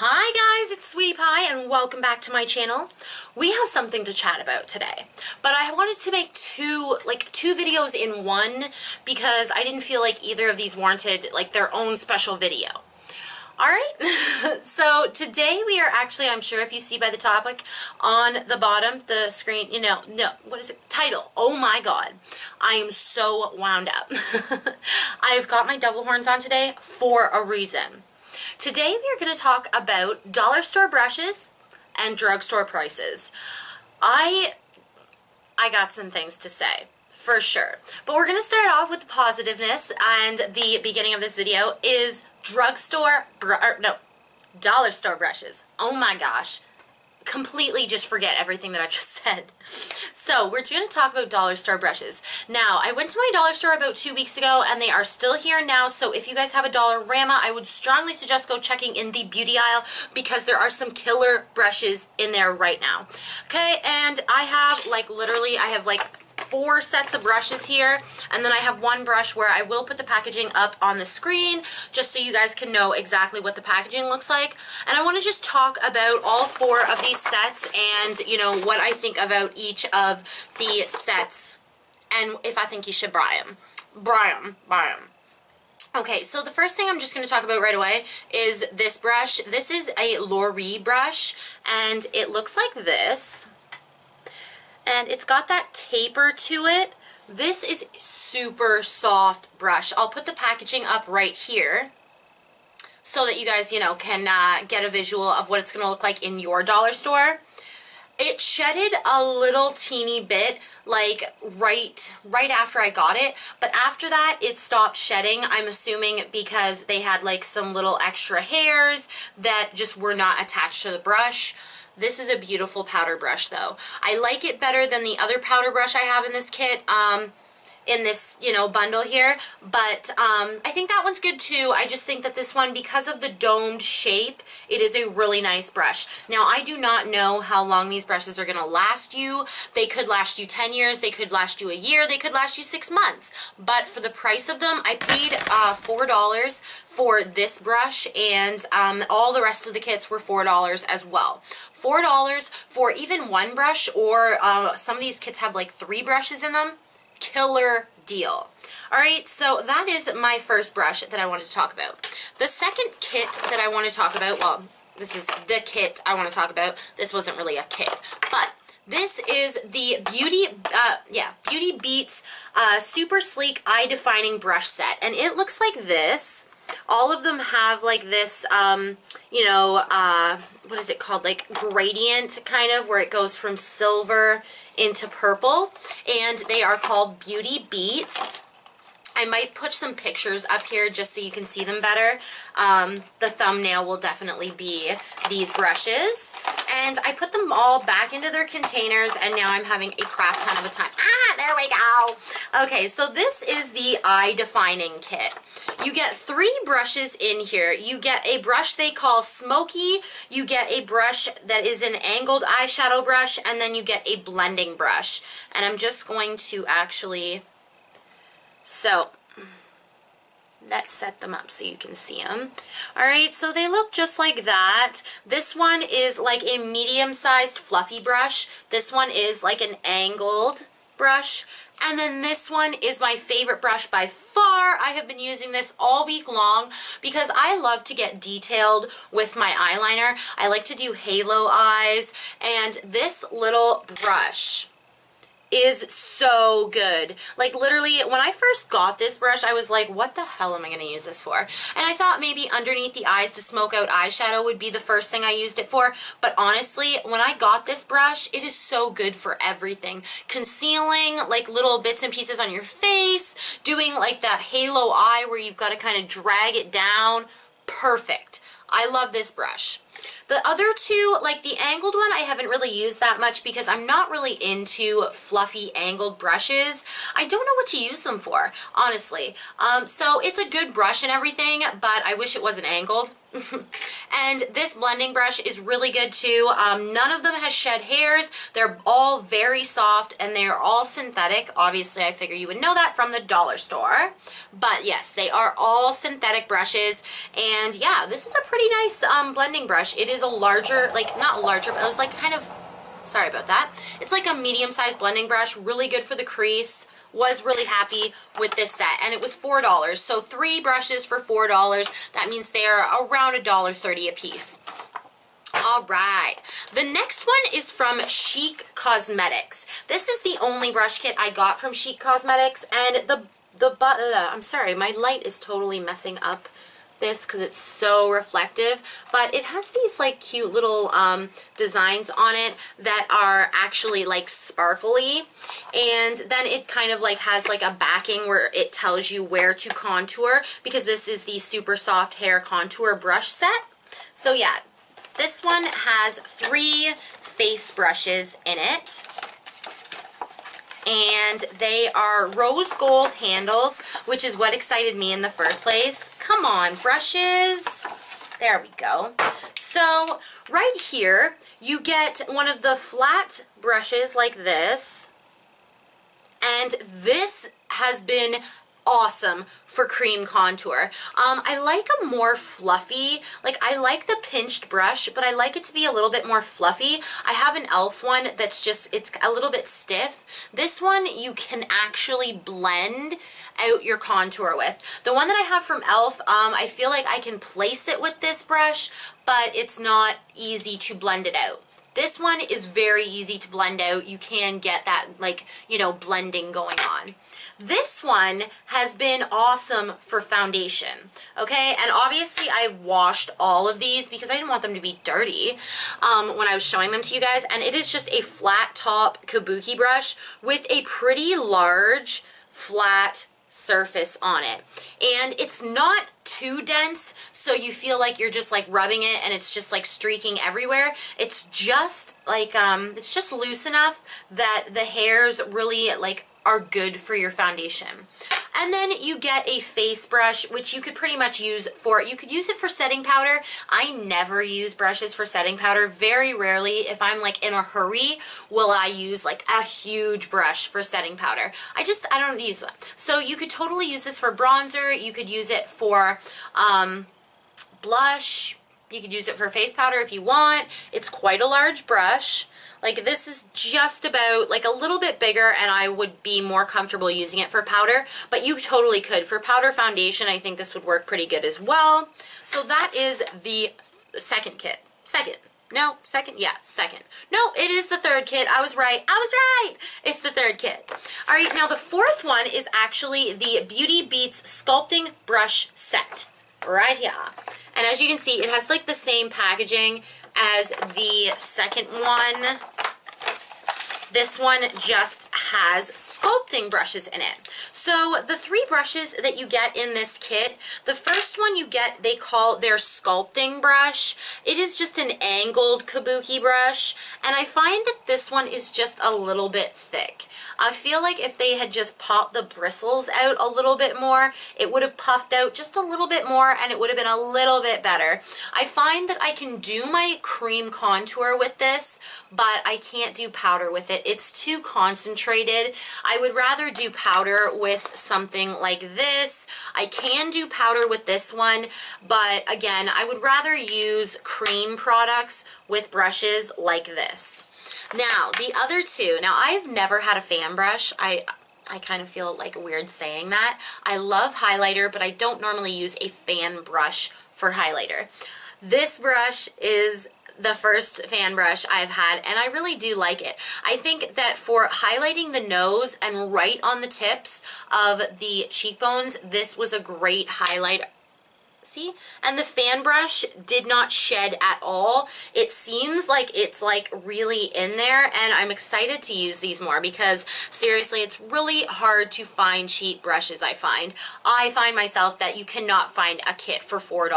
Hi guys, it's Sweetie Pie and welcome back to my channel. We have something to chat about today, but I wanted to make two videos in one because I didn't feel like either of these warranted their own special video. Alright, so today we are actually, I'm sure if you see by the topic on the bottom, the screen, what is it? Title. Oh my god. I am so wound up. I've got my double horns on today for a reason. Today we are going to talk about dollar store brushes and drugstore prices. I got some things to say, for sure. But we're going to start off with the positiveness, and the beginning of this video is dollar store brushes. Oh my gosh. Completely just forget everything that I've just said. So we're going to talk about dollar store brushes. Now, I went to my dollar store about 2 weeks ago and they are still here now, so if you guys have a Dollarama, I would strongly suggest go checking in the beauty aisle because there are some killer brushes in there right now. Okay, and I have literally 4 sets of brushes here, and then I have one brush where I will put the packaging up on the screen just so you guys can know exactly what the packaging looks like. And I want to just talk about all 4 of these sets and what I think about each of the sets and if I think you should buy them. Okay, so the first thing I'm just going to talk about right away is this brush. This is a Lori brush and it looks like this. And it's got that taper to it. This is super soft brush. I'll put the packaging up right here so that you guys, can get a visual of what it's going to look like in your dollar store. It shedded a little teeny bit, right after I got it, but after that it stopped shedding. I'm assuming because they had some little extra hairs that just were not attached to the brush. This is a beautiful powder brush though. I like it better than the other powder brush I have in this kit, in this, bundle here, but I think that one's good too. I just think that this one, because of the domed shape, it is a really nice brush. Now, I do not know how long these brushes are going to last you. They could last you 10 years, they could last you a year, they could last you 6 months, but for the price of them, I paid $4 for this brush, and all the rest of the kits were $4 as well. $4 for even one brush, or some of these kits have 3 brushes in them. Killer deal. Alright, so that is my first brush that I wanted to talk about. The second kit that I want to talk about, well, this is the kit I want to talk about. This wasn't really a kit, but this is the Beauty Beats Super Sleek Eye Defining Brush Set, and it looks like this. All of them have this, what is it called? Gradient kind of, where it goes from silver into purple, and they are called Beauty Beats. I might put some pictures up here just so you can see them better. The thumbnail will definitely be these brushes. And I put them all back into their containers, and now I'm having a crap ton of a time. There we go. Okay, so this is the Eye Defining Kit. You get 3 brushes in here. You get a brush they call Smoky, you get a brush that is an angled eyeshadow brush, and then you get a blending brush. And I'm just going to actually... So, let's set them up so you can see them. Alright, so they look just like that. This one is a medium-sized fluffy brush. This one is an angled brush. And then this one is my favorite brush by far. I have been using this all week long because I love to get detailed with my eyeliner. I like to do halo eyes, and this little brush is so good. Literally, when I first got this brush, I was like, what the hell am I going to use this for? And I thought maybe underneath the eyes to smoke out eyeshadow would be the first thing I used it for, but honestly, when I got this brush, it is so good for everything. Concealing, little bits and pieces on your face, doing that halo eye where you've got to kind of drag it down. Perfect. I love this brush. The other 2, the angled one, I haven't really used that much because I'm not really into fluffy angled brushes. I don't know what to use them for, honestly. So it's a good brush and everything, but I wish it wasn't angled. And this blending brush is really good too. None of them has shed hairs. They're all very soft and they're all synthetic. Obviously, I figure you would know that from the dollar store. But yes, they are all synthetic brushes. And yeah, this is a pretty nice blending brush. It is a larger, like not larger, but it was like kind of, sorry about that. It's like a medium-sized blending brush, really good for the crease. Was really happy with this set, and it was $4. So 3 brushes for $4. That means they are around $1.30 a piece. All right, the next one is from Chic Cosmetics. This is the only brush kit I got from Chic Cosmetics, and I'm sorry, my light is totally messing up this because it's so reflective, but it has these like cute little designs on it that are actually like sparkly, and then it kind of like has like a backing where it tells you where to contour, because this is the super soft hair contour brush set. So yeah, this one has 3 face brushes in it, and they are rose gold handles, which is what excited me in the first place. Come on, brushes. There we go. So right here, you get one of the flat brushes like this, and this has been awesome for cream contour. I like a more fluffy, like I like the pinched brush, but I like it to be a little bit more fluffy. I have an e.l.f. one that's just, it's a little bit stiff. This one you can actually blend out your contour with. The one that I have from e.l.f., I feel like I can place it with this brush, but it's not easy to blend it out. This one is very easy to blend out. You can get that, like, you know, blending going on. This one has been awesome for foundation, okay? And obviously I've washed all of these because I didn't want them to be dirty when I was showing them to you guys. And it is just a flat top kabuki brush with a pretty large flat surface on it. And it's not too dense, so you feel like you're just like rubbing it and it's just like streaking everywhere. It's just like, it's just loose enough that the hairs really like are good for your foundation. And then you get a face brush, which you could pretty much use for, you could use it for setting powder. I never use brushes for setting powder. Very rarely, if I'm like in a hurry, will I use like a huge brush for setting powder. I don't use one. So you could totally use this for bronzer. You could use it for blush. You could use it for face powder if you want. It's quite a large brush. Like this is just about like a little bit bigger, and I would be more comfortable using it for powder, but you totally could. For powder foundation, I think this would work pretty good as well. So that is the second kit. Second. No, second? Yeah, second. No, it is the third kit. I was right. It's the third kit. All right, now the fourth one is actually the Beauty Beats Sculpting Brush Set. Right here. And as you can see, it has like the same packaging as the second one. This one just has sculpting brushes in it. So the 3 brushes that you get in this kit, the first one you get, they call their sculpting brush. It is just an angled kabuki brush, and I find that this one is just a little bit thick. I feel like if they had just popped the bristles out a little bit more, it would have puffed out just a little bit more and it would have been a little bit better. I find that I can do my cream contour with this, but I can't do powder with it. It's too concentrated. I would rather do powder with something like this. I can do powder with this one, but again, I would rather use cream products with brushes like this. Now, the other 2, now I've never had a fan brush. I kind of feel like weird saying that. I love highlighter, but I don't normally use a fan brush for highlighter. This brush is the first fan brush I've had, and I really do like it. I think that for highlighting the nose and right on the tips of the cheekbones, this was a great highlight. See? And the fan brush did not shed at all. It seems like it's like really in there, and I'm excited to use these more because seriously, it's really hard to find cheap brushes. I find myself that you cannot find a kit for $4.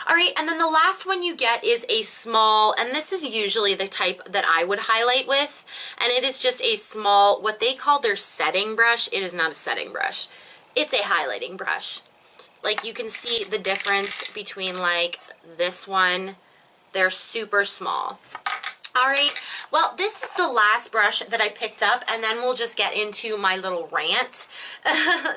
All right, and then the last one you get is a small, and this is usually the type that I would highlight with, and it is just a small, what they call their setting brush. It is not a setting brush. It's a highlighting brush. like you can see the difference between like this one. They're super small. All right, well, this is the last brush that I picked up, and then we'll just get into my little rant.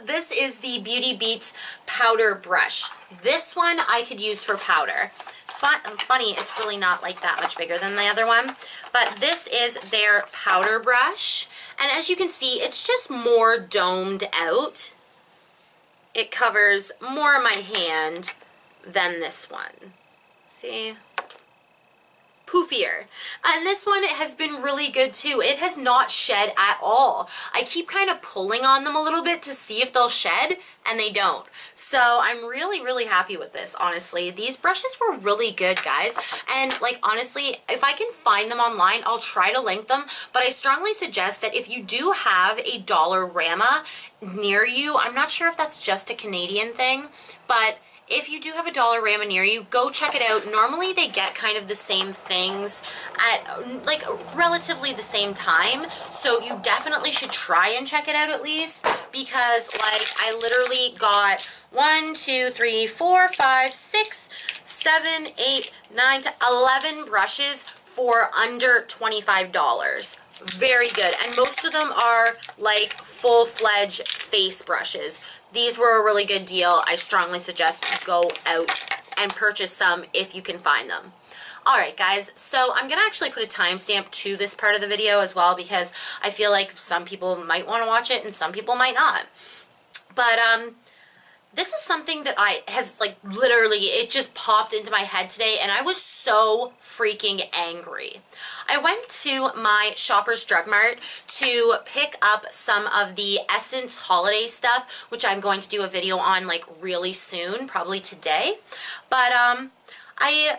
This is the Beauty Beats powder brush. This one I could use for powder. Funny, it's really not like that much bigger than the other one, but this is their powder brush, and as you can see, it's just more domed out. It covers more of my hand than this one. See? Poofier. And this one has been really good too. It has not shed at all. I keep kind of pulling on them a little bit to see if they'll shed, and they don't. So I'm really, really happy with this, honestly. These brushes were really good, guys. And like, honestly, if I can find them online, I'll try to link them. But I strongly suggest that if you do have a Dollarama near you, I'm not sure if that's just a Canadian thing, but if you do have a Dollarama near you, go check it out. Normally they get kind of the same things at like relatively the same time. So you definitely should try and check it out at least, because like I literally got 1, 2, 3, 4, 5, 6, 7, 8, 9 to 11 brushes for under $25. Very good. And most of them are like full-fledged face brushes. These were a really good deal. I strongly suggest you go out and purchase some if you can find them. Alright guys, so I'm going to actually put a timestamp to this part of the video as well, because I feel like some people might want to watch it and some people might not. But this is something that has like literally, it just popped into my head today, and I was so freaking angry. I went to my Shoppers Drug Mart to pick up some of the Essence holiday stuff, which I'm going to do a video on like really soon, probably today. But I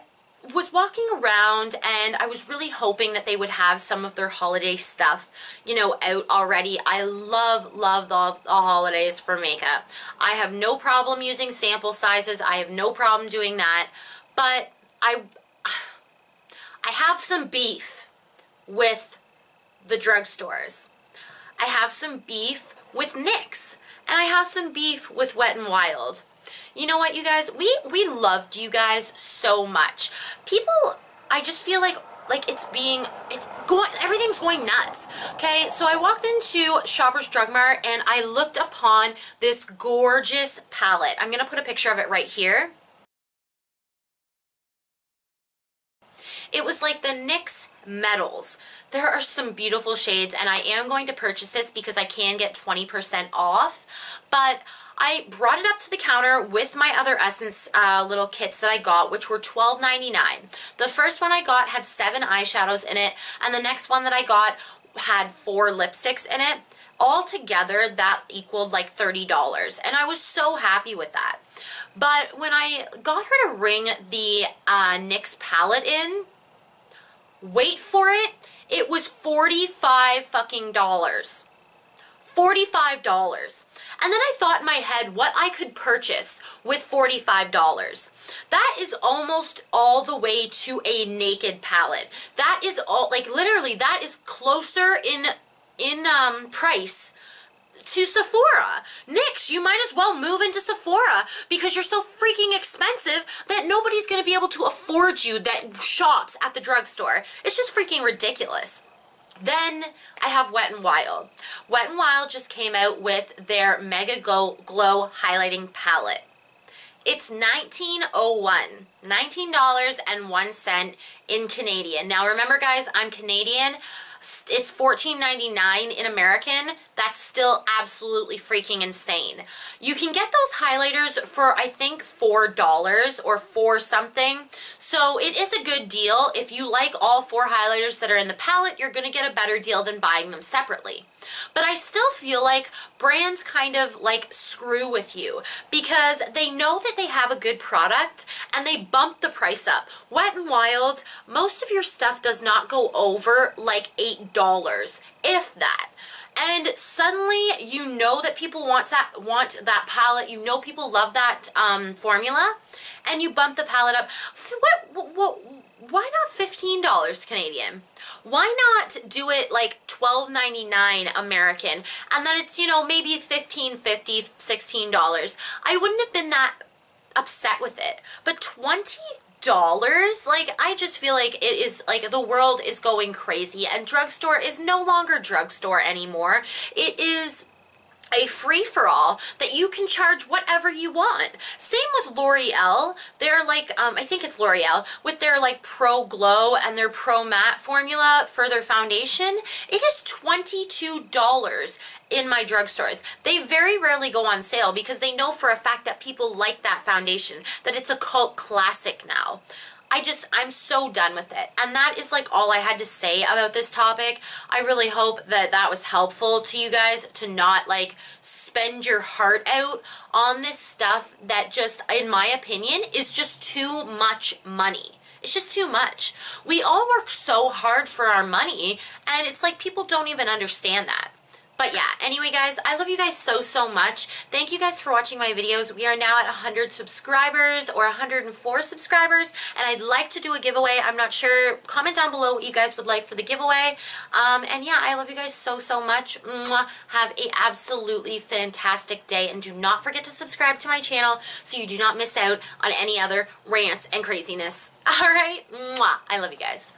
was walking around and I was really hoping that they would have some of their holiday stuff, you know, out already. I love the holidays for makeup. I have no problem using sample sizes. I have no problem doing that. But I have some beef with the drugstores. I have some beef with NYX. And I have some beef with Wet n Wild. You know what, you guys? We loved you guys so much. People, I just feel like everything's going nuts. Okay, so I walked into Shoppers Drug Mart and I looked upon this gorgeous palette. I'm gonna put a picture of it right here. It was like the NYX Metals. There are some beautiful shades, and I am going to purchase this because I can get 20% off. But I brought it up to the counter with my other Essence little kits that I got, which were $12.99. The first one I got had 7 eyeshadows in it, and the next one that I got had 4 lipsticks in it. All together, that equaled like $30, and I was so happy with that. But when I got her to ring the NYX palette in, wait for it, it was $45 fucking dollars. $45. And then I thought in my head what I could purchase with $45. That is almost all the way to a naked palette. That is all, like literally, that is closer in price to Sephora. NYX, you might as well move into Sephora because you're so freaking expensive that nobody's going to be able to afford you that shops at the drugstore. It's just freaking ridiculous. Then I have Wet n Wild. Wet n Wild just came out with their Mega Glow Highlighting Palette. It's $19.01. $19.01 in Canadian. Now remember guys, I'm Canadian. It's $14.99 in American. That's still absolutely freaking insane. You can get those highlighters for I think $4 or $4 something. So it is a good deal. If you like all 4 highlighters that are in the palette, you're going to get a better deal than buying them separately. But I still feel like brands kind of like screw with you because they know that they have a good product and they bump the price up. Wet n Wild, most of your stuff does not go over like $8, if that. And suddenly you know that people want that palette. You know people love that formula, and you bump the palette up. Why not $15 Canadian? Why not do it like $12.99 American, and then it's, you know, maybe $15.50, $16. I wouldn't have been that upset with it. But $20, like, I just feel like it is, like, the world is going crazy, and Drugstore is no longer Drugstore anymore. It is a free-for-all that you can charge whatever you want. Same with L'Oreal. They're like, I think it's L'Oreal, with their like Pro Glow and their Pro Matte formula for their foundation. It is $22 in my drugstores. They very rarely go on sale because they know for a fact that people like that foundation, that it's a cult classic now. I'm so done with it. And that is like all I had to say about this topic. I really hope that that was helpful to you guys, to not like spend your heart out on this stuff that just, in my opinion, is just too much money. It's just too much. We all work so hard for our money, and it's like people don't even understand that. But yeah, anyway guys, I love you guys so, so much. Thank you guys for watching my videos. We are now at 100 subscribers, or 104 subscribers, and I'd like to do a giveaway. I'm not sure. Comment down below what you guys would like for the giveaway. And yeah, I love you guys so, so much. Mwah. Have a absolutely fantastic day, and do not forget to subscribe to my channel so you do not miss out on any other rants and craziness. All right? Mwah. I love you guys.